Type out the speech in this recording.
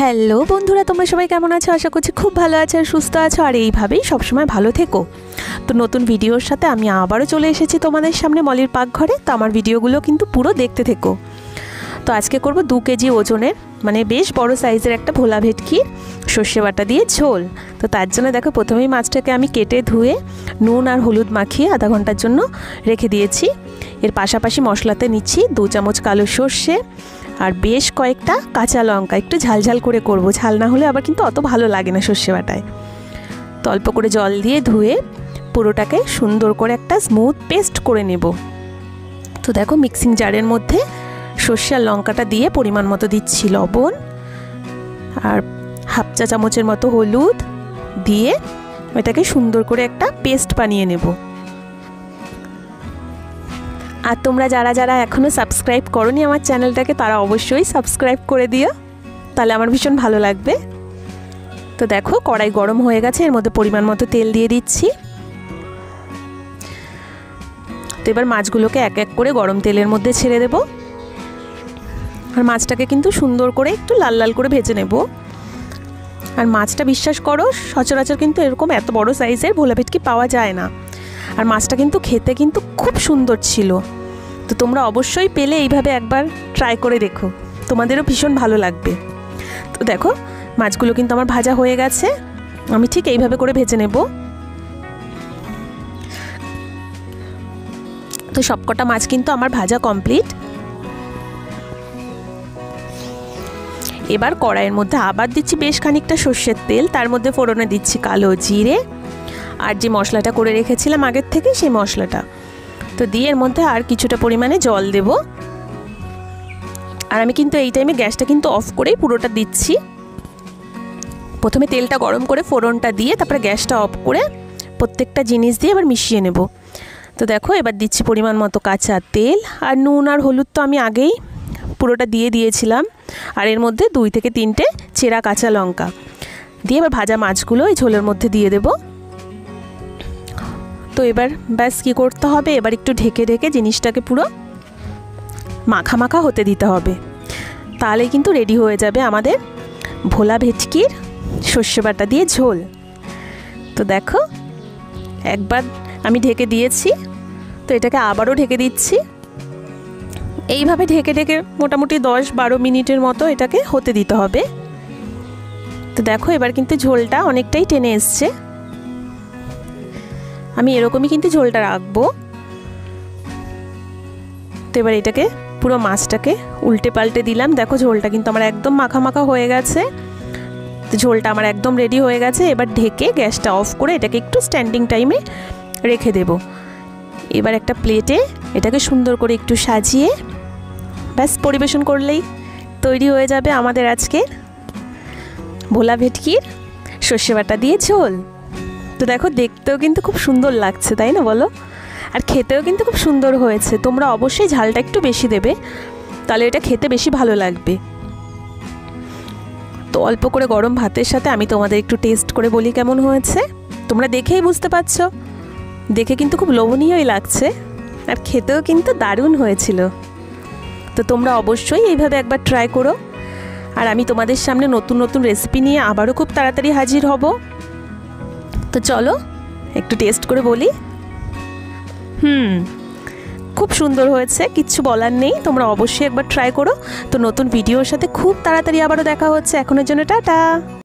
Hello বন্ধুরা, তোমরা সবাই কেমন আছো? আশা করছি খুব ভালো আছো আর সুস্থ আছো, আর এইভাবেই সবসময় ভালো থেকো। তো নতুন ভিডিওর সাথে আমি আবারও চলে এসেছি তোমাদের সামনে মলির পাকঘরে। তো আমার ভিডিওগুলো কিন্তু পুরো দেখতে থেকো। তো আজকে করব 2 কেজি ওজনের, মানে বেশ বড় সাইজের একটা ভোলা ভেটকি সর্ষে বাটা দিয়ে ঝোল। তো তার জন্য দেখো প্রথমেই মাছটাকে আমি কেটে ধুয়ে নুন আর হলুদ মাখিয়ে আধা ঘন্টার জন্য রেখে দিয়েছি। এর পাশাপাশি মশলাতে নিচ্ছি 2 চামচ কালো সর্ষে আর বেশ কয়েকটা কাঁচা লঙ্কা। একটু ঝালঝাল করে করব, ঝাল না হলে আবার কিন্তু অত ভালো লাগে না সর্ষে বাটায়। তো অল্প করে জল দিয়ে ধুয়ে পুরোটাকে সুন্দর করে একটা স্মুথ পেস্ট করে নেব। তো দেখো মিক্সিং জারের মধ্যে সর্ষে আর লঙ্কাটা দিয়ে পরিমাণ মতো দিচ্ছি লবণ আর হাফ চা চামচের মতো হলুদ দিয়ে এটাকে সুন্দর করে একটা পেস্ট বানিয়ে নেব। আর তোমরা যারা যারা এখনও সাবস্ক্রাইব করোনি আমার চ্যানেলটাকে, তারা অবশ্যই সাবস্ক্রাইব করে দিও, তাহলে আমার ভীষণ ভালো লাগবে। তো দেখো কড়াই গরম হয়ে গেছে, এর মধ্যে পরিমাণ মতো তেল দিয়ে দিচ্ছি। তো এবার মাছগুলোকে এক এক করে গরম তেলের মধ্যে ছেড়ে দেব। আর মাছটাকে কিন্তু সুন্দর করে একটু লাল লাল করে ভেজে নেব। আর মাছটা বিশ্বাস করো সচরাচর কিন্তু এরকম এত বড় সাইজের ভোলা ভেটকি পাওয়া যায় না। আর মাছটা কিন্তু খেতে কিন্তু খুব সুন্দর ছিল। তো তোমরা অবশ্যই পেলে এইভাবে একবার ট্রাই করে দেখো, তোমাদেরও ভীষণ ভালো লাগবে। তো দেখো মাছগুলো কিন্তু আমার ভাজা হয়ে গেছে, আমি ঠিক এইভাবে করে ভেজে নেব। তো সবকটা মাছ কিন্তু আমার ভাজা কমপ্লিট। এবার কড়াইয়ের মধ্যে আবার দিচ্ছি বেশ খানিকটা সর্ষের তেল, তার মধ্যে ফোড়নে দিচ্ছি কালো জিরে আর যে মশলাটা করে রেখেছিলাম আগের থেকে সেই মশলাটা। তো দিয়ে এর মধ্যে আর কিছুটা পরিমাণে জল দেব। আর আমি কিন্তু এই টাইমে গ্যাসটা কিন্তু অফ করেই পুরোটা দিচ্ছি। প্রথমে তেলটা গরম করে ফোড়নটা দিয়ে তারপরে গ্যাসটা অফ করে প্রত্যেকটা জিনিস দিয়ে এবার মিশিয়ে নেব। তো দেখো এবার দিচ্ছি পরিমাণ মতো কাঁচা তেল আর নুন আর হলুদ তো আমি আগেই পুরোটা দিয়ে দিয়েছিলাম। আর এর মধ্যে 2 থেকে 3টে চেরা কাঁচা লঙ্কা দিয়ে এবার ভাজা মাছগুলো এই ঝোলের মধ্যে দিয়ে দেব। তো এবার ব্যাস কী করতে হবে, এবার একটু ঢেকে ঢেকে জিনিসটাকে পুরো মাখা মাখা হতে দিতে হবে, তাহলে কিন্তু রেডি হয়ে যাবে আমাদের ভোলা ভেটকির সর্ষে বাটা দিয়ে ঝোল। তো দেখো একবার আমি ঢেকে দিয়েছি, তো এটাকে আবারও ঢেকে দিচ্ছি। এইভাবে ঢেকে ঢেকে মোটামুটি 10-12 মিনিটের মতো এটাকে হতে দিতে হবে। তো দেখো এবার কিন্তু ঝোলটা অনেকটাই টেনে এসছে, আমি এরকমই কিন্তু ঝোলটা রাখবো। তো এবার এটাকে পুরো মাছটাকে উল্টে পাল্টে দিলাম। দেখো ঝোলটা কিন্তু আমার একদম মাখা মাখা হয়ে গেছে। তো ঝোলটা আমার একদম রেডি হয়ে গেছে। এবার ঢেকে গ্যাসটা অফ করে এটাকে একটু স্ট্যান্ডিং টাইমে রেখে দেব। এবার একটা প্লেটে এটাকে সুন্দর করে একটু সাজিয়ে ব্যাস পরিবেশন করলেই তৈরি হয়ে যাবে আমাদের আজকে ভোলা ভেটকির সর্ষে বাটা দিয়ে ঝোল। তো দেখো দেখতেও কিন্তু খুব সুন্দর লাগছে, তাই না বলো? আর খেতেও কিন্তু খুব সুন্দর হয়েছে। তোমরা অবশ্যই ঝালটা একটু বেশি দেবে, তাহলে এটা খেতে বেশি ভালো লাগবে। তো অল্প করে গরম ভাতের সাথে আমি তোমাদের একটু টেস্ট করে বলি কেমন হয়েছে। তোমরা দেখেই বুঝতে পারছো, দেখে কিন্তু খুব লোভনীয়ই লাগছে আর খেতেও কিন্তু দারুণ হয়েছিল। তো তোমরা অবশ্যই এইভাবে একবার ট্রাই করো। আর আমি তোমাদের সামনে নতুন নতুন রেসিপি নিয়ে আবারও খুব তাড়াতাড়ি হাজির হব। তো চলো একটু টেস্ট করে বলি। খুব সুন্দর হয়েছে, কিচ্ছু বলার নেই, তোমরা অবশ্যই একবার ট্রাই করো। তো নতুন ভিডিওর সাথে খুব তাড়াতাড়ি আবারও দেখা হচ্ছে। এখনের জন্য টাটা।